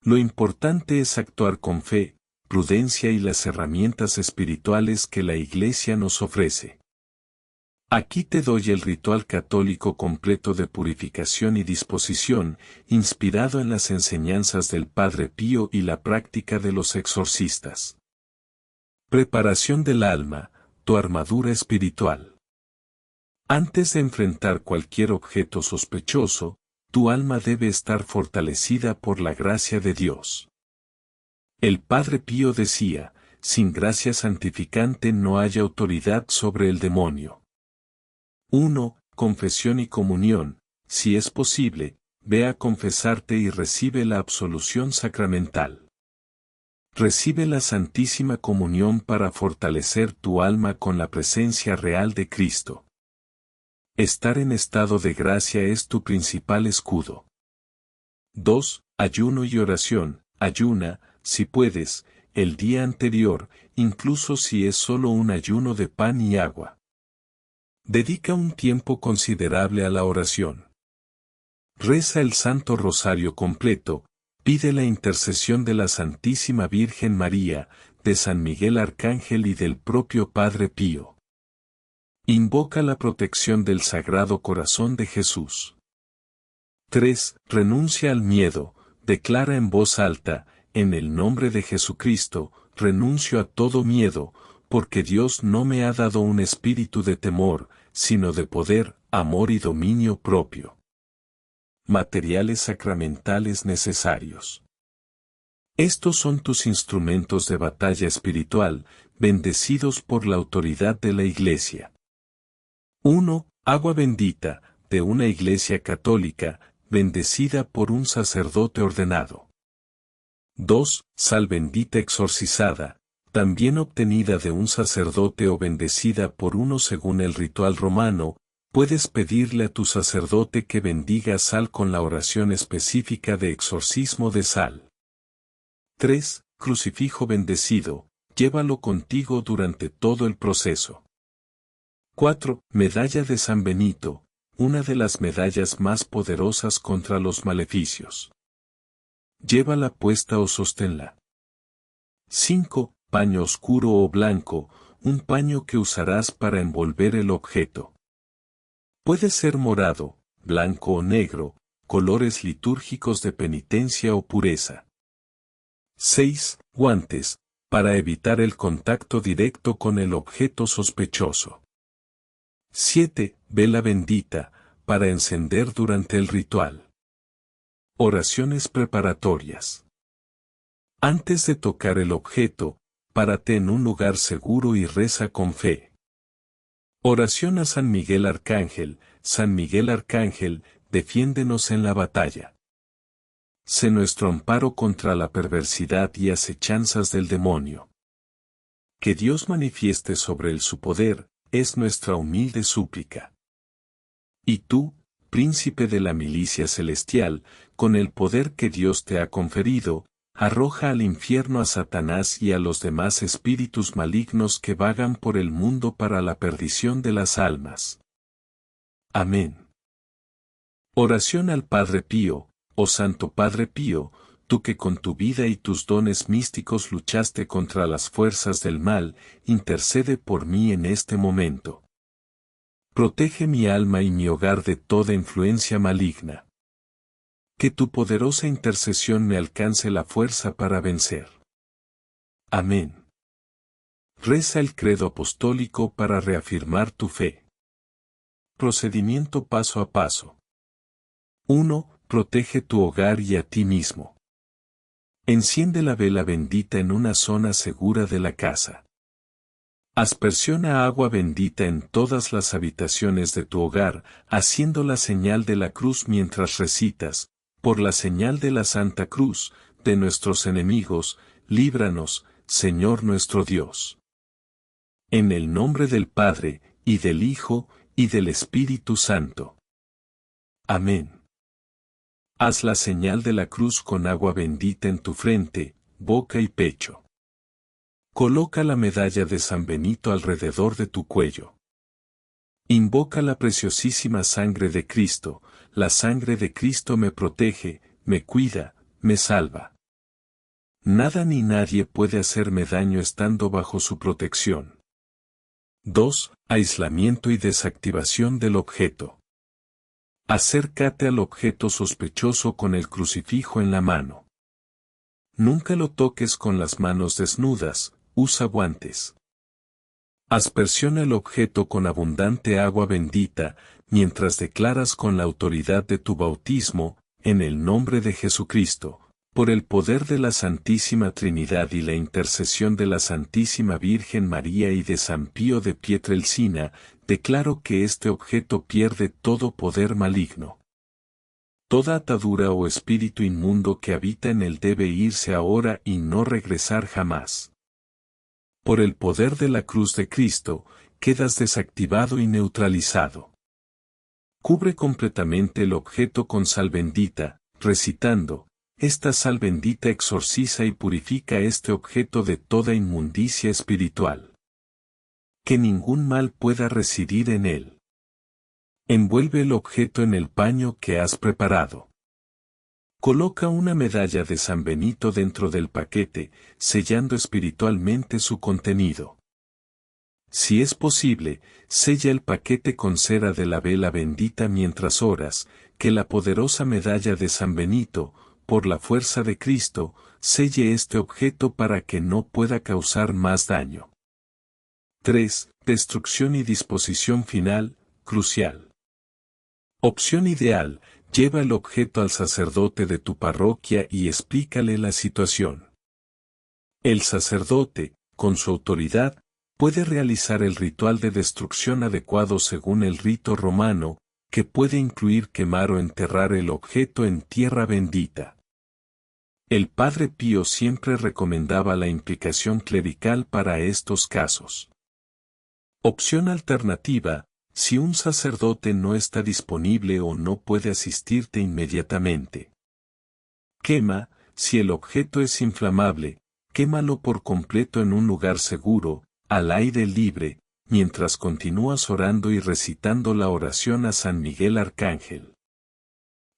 Lo importante es actuar con fe, prudencia y las herramientas espirituales que la Iglesia nos ofrece. Aquí te doy el ritual católico completo de purificación y disposición, inspirado en las enseñanzas del Padre Pío y la práctica de los exorcistas. Preparación del alma, tu armadura espiritual. Antes de enfrentar cualquier objeto sospechoso, tu alma debe estar fortalecida por la gracia de Dios. El Padre Pío decía, sin gracia santificante no hay autoridad sobre el demonio. 1. Confesión y comunión. Si es posible, ve a confesarte y recibe la absolución sacramental. Recibe la Santísima Comunión para fortalecer tu alma con la presencia real de Cristo. Estar en estado de gracia es tu principal escudo. 2. Ayuno y oración. Ayuna, si puedes, el día anterior, incluso si es solo un ayuno de pan y agua. Dedica un tiempo considerable a la oración. Reza el Santo Rosario completo, pide la intercesión de la Santísima Virgen María, de San Miguel Arcángel y del propio Padre Pío. Invoca la protección del Sagrado Corazón de Jesús. 3. Renuncia al miedo, declara en voz alta, en el nombre de Jesucristo, renuncio a todo miedo, porque Dios no me ha dado un espíritu de temor, sino de poder, amor y dominio propio. Materiales sacramentales necesarios. Estos son tus instrumentos de batalla espiritual, bendecidos por la autoridad de la Iglesia. 1. Agua bendita, de una iglesia católica, bendecida por un sacerdote ordenado. 2. Sal bendita exorcizada, también obtenida de un sacerdote o bendecida por uno según el ritual romano. Puedes pedirle a tu sacerdote que bendiga sal con la oración específica de exorcismo de sal. 3. Crucifijo bendecido, llévalo contigo durante todo el proceso. 4. Medalla de San Benito, una de las medallas más poderosas contra los maleficios. Llévala puesta o sosténla. 5. Paño oscuro o blanco, un paño que usarás para envolver el objeto. Puede ser morado, blanco o negro, colores litúrgicos de penitencia o pureza. 6. Guantes, para evitar el contacto directo con el objeto sospechoso. 7. Vela bendita, para encender durante el ritual. Oraciones preparatorias. Antes de tocar el objeto, párate en un lugar seguro y reza con fe. Oración a San Miguel Arcángel. San Miguel Arcángel, defiéndenos en la batalla. Sé nuestro amparo contra la perversidad y acechanzas del demonio. Que Dios manifieste sobre él su poder, es nuestra humilde súplica. Y tú, príncipe de la milicia celestial, con el poder que Dios te ha conferido, arroja al infierno a Satanás y a los demás espíritus malignos que vagan por el mundo para la perdición de las almas. Amén. Oración al Padre Pío. Oh Santo Padre Pío, tú que con tu vida y tus dones místicos luchaste contra las fuerzas del mal, intercede por mí en este momento. Protege mi alma y mi hogar de toda influencia maligna. Que tu poderosa intercesión me alcance la fuerza para vencer. Amén. Reza el credo apostólico para reafirmar tu fe. Procedimiento paso a paso. 1. Protege tu hogar y a ti mismo. Enciende la vela bendita en una zona segura de la casa. Aspersiona agua bendita en todas las habitaciones de tu hogar, haciendo la señal de la cruz mientras recitas, por la señal de la Santa Cruz, de nuestros enemigos, líbranos, Señor nuestro Dios. En el nombre del Padre, y del Hijo, y del Espíritu Santo. Amén. Haz la señal de la cruz con agua bendita en tu frente, boca y pecho. Coloca la medalla de San Benito alrededor de tu cuello. Invoca la preciosísima sangre de Cristo. La sangre de Cristo me protege, me cuida, me salva. Nada ni nadie puede hacerme daño estando bajo su protección. 2. Aislamiento y desactivación del objeto. Acércate al objeto sospechoso con el crucifijo en la mano. Nunca lo toques con las manos desnudas, usa guantes. Aspersiona el objeto con abundante agua bendita, mientras declaras con la autoridad de tu bautismo, en el nombre de Jesucristo, por el poder de la Santísima Trinidad y la intercesión de la Santísima Virgen María y de San Pío de Pietrelcina, declaro que este objeto pierde todo poder maligno. Toda atadura o espíritu inmundo que habita en él debe irse ahora y no regresar jamás. Por el poder de la cruz de Cristo, quedas desactivado y neutralizado. Cubre completamente el objeto con sal bendita, recitando, esta sal bendita exorciza y purifica este objeto de toda inmundicia espiritual. Que ningún mal pueda residir en él. Envuelve el objeto en el paño que has preparado. Coloca una medalla de San Benito dentro del paquete, sellando espiritualmente su contenido. Si es posible, sella el paquete con cera de la vela bendita mientras oras, que la poderosa medalla de San Benito, por la fuerza de Cristo, selle este objeto para que no pueda causar más daño. 3. Destrucción y disposición final, crucial. Opción ideal, lleva el objeto al sacerdote de tu parroquia y explícale la situación. El sacerdote, con su autoridad, puede realizar el ritual de destrucción adecuado según el rito romano, que puede incluir quemar o enterrar el objeto en tierra bendita. El Padre Pío siempre recomendaba la implicación clerical para estos casos. Opción alternativa: si un sacerdote no está disponible o no puede asistirte inmediatamente. Quema: si el objeto es inflamable, quémalo por completo en un lugar seguro, al aire libre, mientras continúas orando y recitando la oración a San Miguel Arcángel.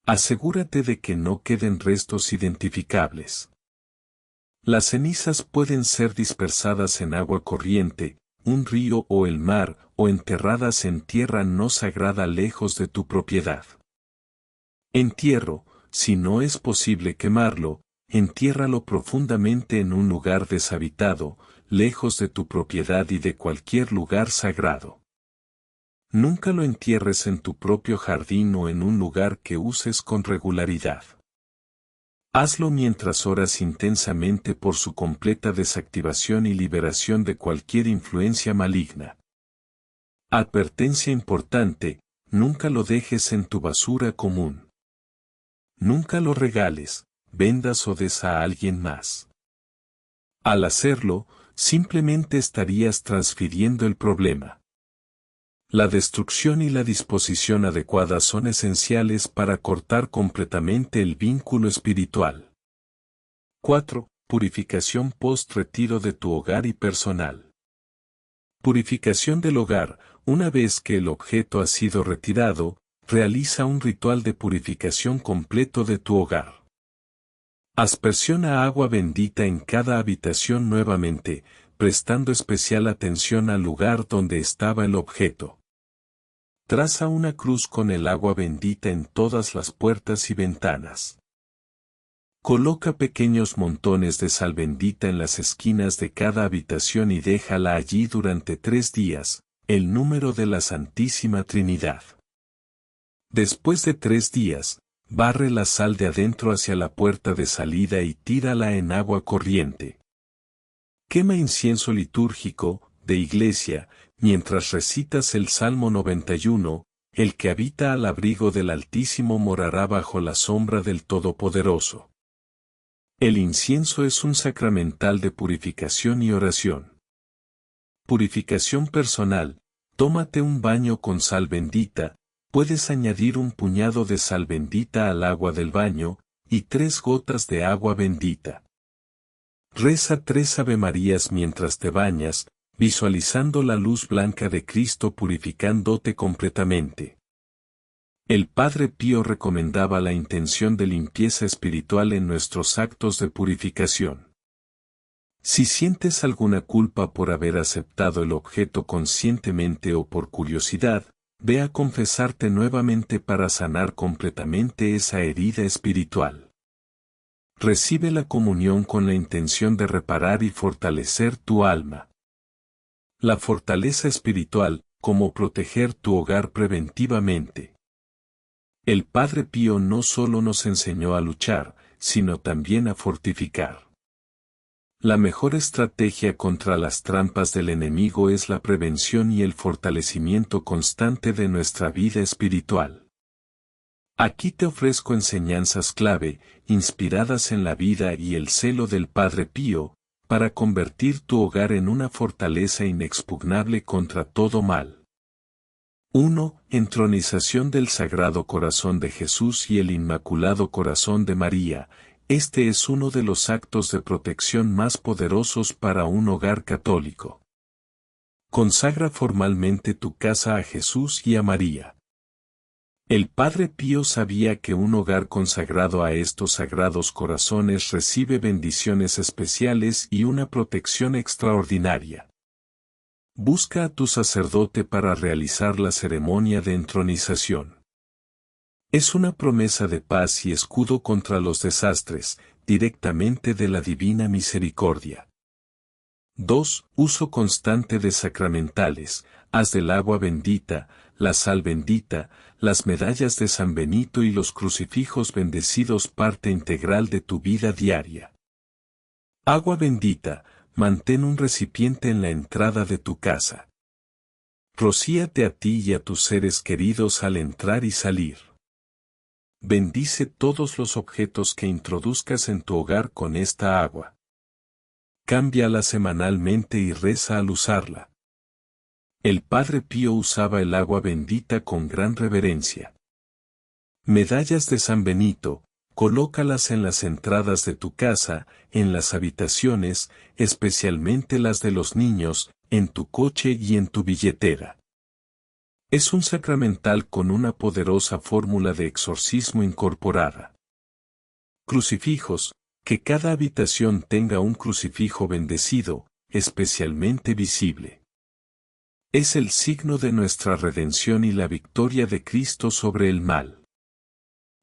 Asegúrate de que no queden restos identificables. Las cenizas pueden ser dispersadas en agua corriente, un río o el mar, o enterradas en tierra no sagrada lejos de tu propiedad. Entierro: si no es posible quemarlo, entiérralo profundamente en un lugar deshabitado, lejos de tu propiedad y de cualquier lugar sagrado. Nunca lo entierres en tu propio jardín o en un lugar que uses con regularidad. Hazlo mientras oras intensamente por su completa desactivación y liberación de cualquier influencia maligna. Advertencia importante: nunca lo dejes en tu basura común. Nunca lo regales, vendas o des a alguien más. Al hacerlo, simplemente estarías transfiriendo el problema. La destrucción y la disposición adecuada son esenciales para cortar completamente el vínculo espiritual. 4. Purificación post-retiro de tu hogar y personal. Purificación del hogar: una vez que el objeto ha sido retirado, realiza un ritual de purificación completo de tu hogar. Aspersión a agua bendita en cada habitación nuevamente, prestando especial atención al lugar donde estaba el objeto. Traza una cruz con el agua bendita en todas las puertas y ventanas. Coloca pequeños montones de sal bendita en las esquinas de cada habitación y déjala allí durante 3 días, el número de la Santísima Trinidad. Después de 3 días, barre la sal de adentro hacia la puerta de salida y tírala en agua corriente. Quema incienso litúrgico, de iglesia, mientras recitas el Salmo 91, el que habita al abrigo del Altísimo morará bajo la sombra del Todopoderoso. El incienso es un sacramental de purificación y oración. Purificación personal: tómate un baño con sal bendita, puedes añadir un puñado de sal bendita al agua del baño, y 3 gotas de agua bendita. Reza 3 Avemarías mientras te bañas, visualizando la luz blanca de Cristo purificándote completamente. El Padre Pío recomendaba la intención de limpieza espiritual en nuestros actos de purificación. Si sientes alguna culpa por haber aceptado el objeto conscientemente o por curiosidad, ve a confesarte nuevamente para sanar completamente esa herida espiritual. Recibe la comunión con la intención de reparar y fortalecer tu alma. La fortaleza espiritual: cómo proteger tu hogar preventivamente. El Padre Pío no solo nos enseñó a luchar, sino también a fortificar. La mejor estrategia contra las trampas del enemigo es la prevención y el fortalecimiento constante de nuestra vida espiritual. Aquí te ofrezco enseñanzas clave, inspiradas en la vida y el celo del Padre Pío, para convertir tu hogar en una fortaleza inexpugnable contra todo mal. 1. Entronización del Sagrado Corazón de Jesús y el Inmaculado Corazón de María. Este es uno de los actos de protección más poderosos para un hogar católico. Consagra formalmente tu casa a Jesús y a María. El Padre Pío sabía que un hogar consagrado a estos sagrados corazones recibe bendiciones especiales y una protección extraordinaria. Busca a tu sacerdote para realizar la ceremonia de entronización. Es una promesa de paz y escudo contra los desastres, directamente de la divina misericordia. 2. Uso constante de sacramentales: haz del agua bendita, la sal bendita, las medallas de San Benito y los crucifijos bendecidos parte integral de tu vida diaria. Agua bendita: mantén un recipiente en la entrada de tu casa. Rocíate a ti y a tus seres queridos al entrar y salir. Bendice todos los objetos que introduzcas en tu hogar con esta agua. Cámbiala semanalmente y reza al usarla. El Padre Pío usaba el agua bendita con gran reverencia. Medallas de San Benito, colócalas en las entradas de tu casa, en las habitaciones, especialmente las de los niños, en tu coche y en tu billetera. Es un sacramental con una poderosa fórmula de exorcismo incorporada. Crucifijos, que cada habitación tenga un crucifijo bendecido, especialmente visible. Es el signo de nuestra redención y la victoria de Cristo sobre el mal.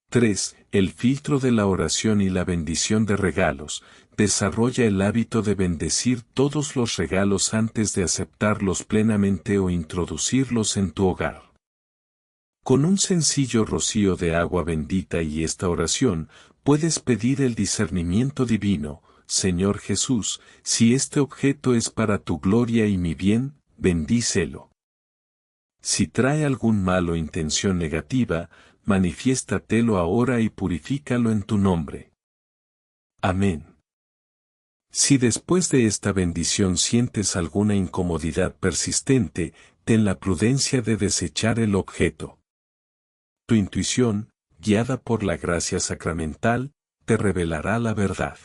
3. El filtro de la oración y la bendición de regalos. Desarrolla el hábito de bendecir todos los regalos antes de aceptarlos plenamente o introducirlos en tu hogar. Con un sencillo rocío de agua bendita y esta oración, puedes pedir el discernimiento divino. Señor Jesús, si este objeto es para tu gloria y mi bien, bendícelo. Si trae algún mal o intención negativa, manifiéstatelo ahora y purifícalo en tu nombre. Amén. Si después de esta bendición sientes alguna incomodidad persistente, ten la prudencia de desechar el objeto. Tu intuición, guiada por la gracia sacramental, te revelará la verdad.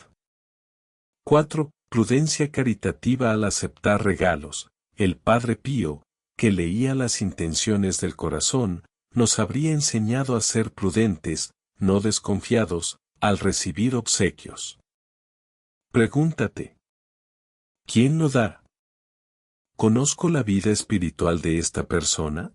4. Prudencia caritativa al aceptar regalos. El Padre Pío, que leía las intenciones del corazón, nos habría enseñado a ser prudentes, no desconfiados, al recibir obsequios. Pregúntate: ¿quién lo da? ¿Conozco la vida espiritual de esta persona?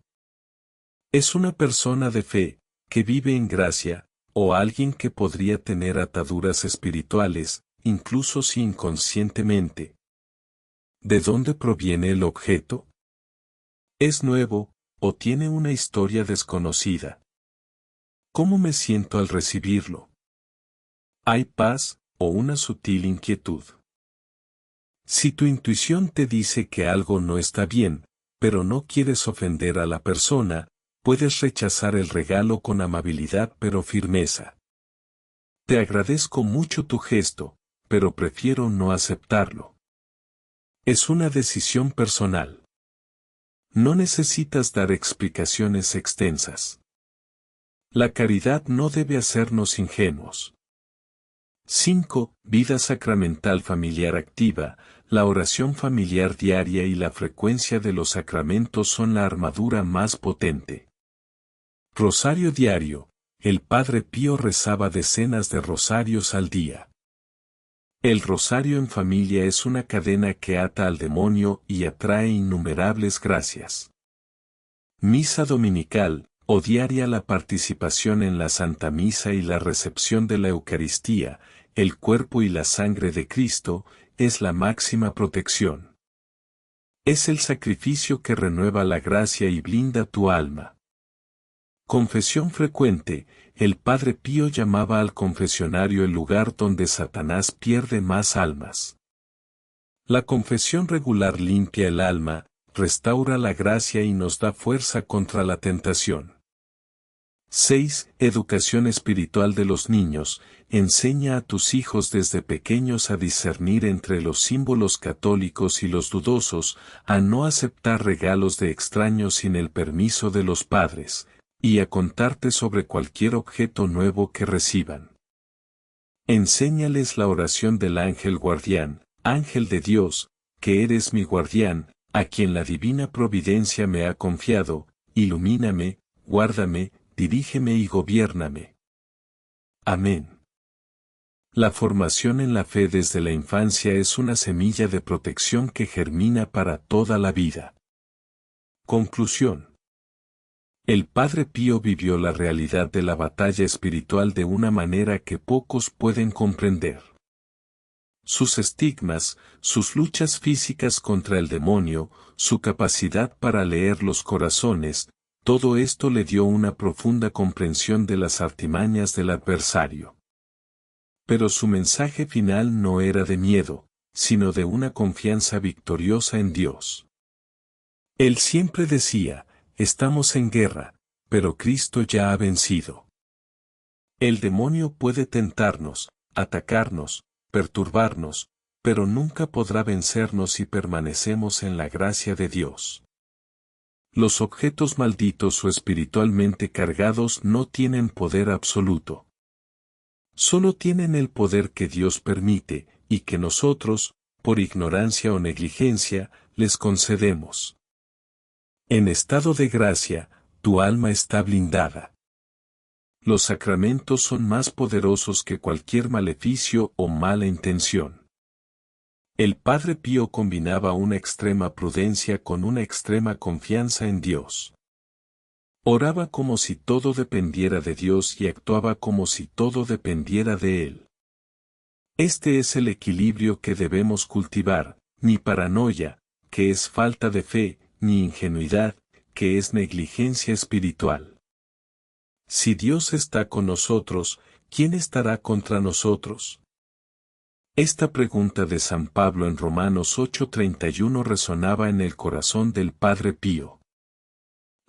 ¿Es una persona de fe, que vive en gracia, o alguien que podría tener ataduras espirituales, incluso si inconscientemente? ¿De dónde proviene el objeto? ¿Es nuevo, o tiene una historia desconocida? ¿Cómo me siento al recibirlo? ¿Hay paz, o una sutil inquietud? Si tu intuición te dice que algo no está bien, pero no quieres ofender a la persona, puedes rechazar el regalo con amabilidad pero firmeza. Te agradezco mucho tu gesto, pero prefiero no aceptarlo. Es una decisión personal. No necesitas dar explicaciones extensas. La caridad no debe hacernos ingenuos. 5. Vida sacramental familiar activa. La oración familiar diaria y la frecuencia de los sacramentos son la armadura más potente. Rosario diario. El Padre Pío rezaba decenas de rosarios al día. El rosario en familia es una cadena que ata al demonio y atrae innumerables gracias. Misa dominical, o diaria. La participación en la Santa Misa y la recepción de la Eucaristía, el cuerpo y la sangre de Cristo, es la máxima protección. Es el sacrificio que renueva la gracia y blinda tu alma. Confesión frecuente. El Padre Pío llamaba al confesionario el lugar donde Satanás pierde más almas. La confesión regular limpia el alma, restaura la gracia y nos da fuerza contra la tentación. 6. Educación espiritual de los niños. Enseña a tus hijos desde pequeños a discernir entre los símbolos católicos y los dudosos, a no aceptar regalos de extraños sin el permiso de los padres, y a contarte sobre cualquier objeto nuevo que reciban. Enséñales la oración del ángel guardián: Ángel de Dios, que eres mi guardián, a quien la divina providencia me ha confiado, ilumíname, guárdame, dirígeme y gobiérname. Amén. La formación en la fe desde la infancia es una semilla de protección que germina para toda la vida. Conclusión. El Padre Pío vivió la realidad de la batalla espiritual de una manera que pocos pueden comprender. Sus estigmas, sus luchas físicas contra el demonio, su capacidad para leer los corazones, todo esto le dio una profunda comprensión de las artimañas del adversario. Pero su mensaje final no era de miedo, sino de una confianza victoriosa en Dios. Él siempre decía, estamos en guerra, pero Cristo ya ha vencido. El demonio puede tentarnos, atacarnos, perturbarnos, pero nunca podrá vencernos si permanecemos en la gracia de Dios. Los objetos malditos o espiritualmente cargados no tienen poder absoluto. Solo tienen el poder que Dios permite, y que nosotros, por ignorancia o negligencia, les concedemos. En estado de gracia, tu alma está blindada. Los sacramentos son más poderosos que cualquier maleficio o mala intención. El Padre Pío combinaba una extrema prudencia con una extrema confianza en Dios. Oraba como si todo dependiera de Dios y actuaba como si todo dependiera de Él. Este es el equilibrio que debemos cultivar, ni paranoia, que es falta de fe, ni ingenuidad, que es negligencia espiritual. Si Dios está con nosotros, ¿quién estará contra nosotros? Esta pregunta de San Pablo en Romanos 8:31 resonaba en el corazón del Padre Pío.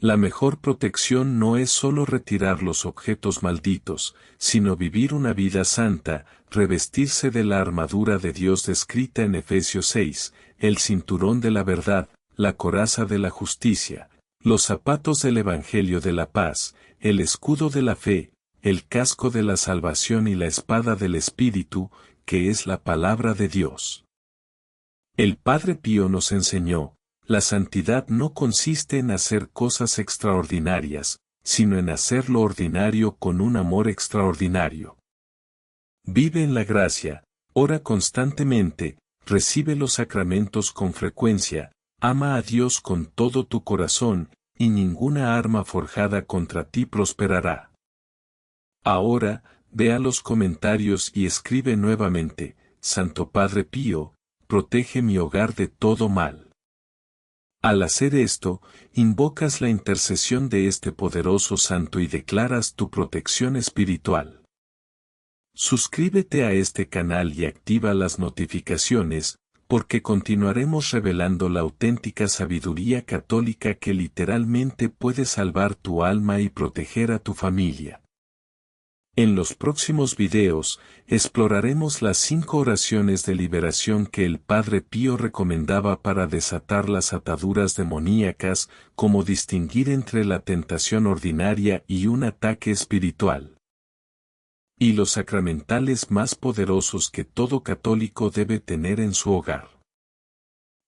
La mejor protección no es solo retirar los objetos malditos, sino vivir una vida santa, revestirse de la armadura de Dios descrita en Efesios 6, el cinturón de la verdad, la coraza de la justicia, los zapatos del Evangelio de la paz, el escudo de la fe, el casco de la salvación y la espada del Espíritu, que es la palabra de Dios. El Padre Pío nos enseñó, la santidad no consiste en hacer cosas extraordinarias, sino en hacer lo ordinario con un amor extraordinario. Vive en la gracia, ora constantemente, recibe los sacramentos con frecuencia, ama a Dios con todo tu corazón, y ninguna arma forjada contra ti prosperará. Ahora, vea los comentarios y escribe nuevamente, Santo Padre Pío, protege mi hogar de todo mal. Al hacer esto, invocas la intercesión de este poderoso santo y declaras tu protección espiritual. Suscríbete a este canal y activa las notificaciones, porque continuaremos revelando la auténtica sabiduría católica que literalmente puede salvar tu alma y proteger a tu familia. En los próximos videos, exploraremos las 5 oraciones de liberación que el Padre Pío recomendaba para desatar las ataduras demoníacas, como distinguir entre la tentación ordinaria y un ataque espiritual. Y los sacramentales más poderosos que todo católico debe tener en su hogar.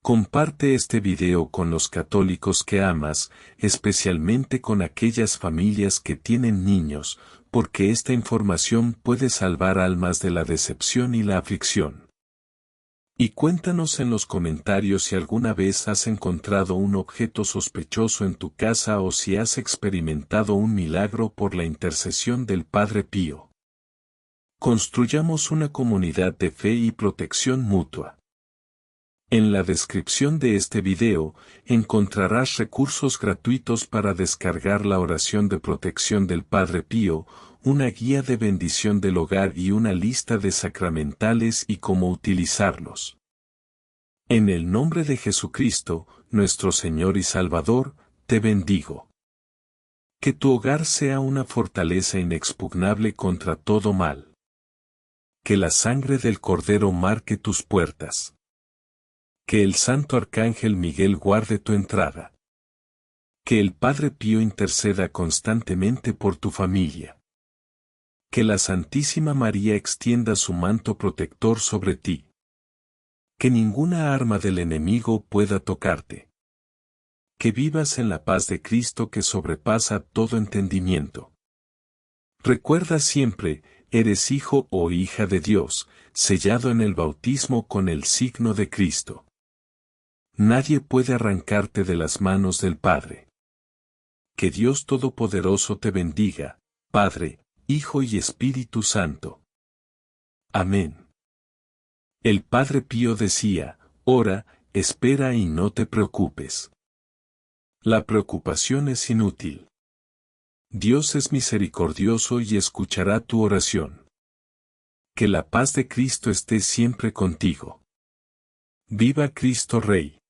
Comparte este video con los católicos que amas, especialmente con aquellas familias que tienen niños, porque esta información puede salvar almas de la decepción y la aflicción. Y cuéntanos en los comentarios si alguna vez has encontrado un objeto sospechoso en tu casa o si has experimentado un milagro por la intercesión del Padre Pío. Construyamos una comunidad de fe y protección mutua. En la descripción de este video, encontrarás recursos gratuitos para descargar la oración de protección del Padre Pío, una guía de bendición del hogar y una lista de sacramentales y cómo utilizarlos. En el nombre de Jesucristo, nuestro Señor y Salvador, te bendigo. Que tu hogar sea una fortaleza inexpugnable contra todo mal. Que la sangre del Cordero marque tus puertas. Que el Santo Arcángel Miguel guarde tu entrada. Que el Padre Pío interceda constantemente por tu familia. Que la Santísima María extienda su manto protector sobre ti. Que ninguna arma del enemigo pueda tocarte. Que vivas en la paz de Cristo que sobrepasa todo entendimiento. Recuerda siempre, eres hijo o hija de Dios, sellado en el bautismo con el signo de Cristo. Nadie puede arrancarte de las manos del Padre. Que Dios Todopoderoso te bendiga, Padre, Hijo y Espíritu Santo. Amén. El Padre Pío decía, ora, espera y no te preocupes. La preocupación es inútil. Dios es misericordioso y escuchará tu oración. Que la paz de Cristo esté siempre contigo. ¡Viva Cristo Rey!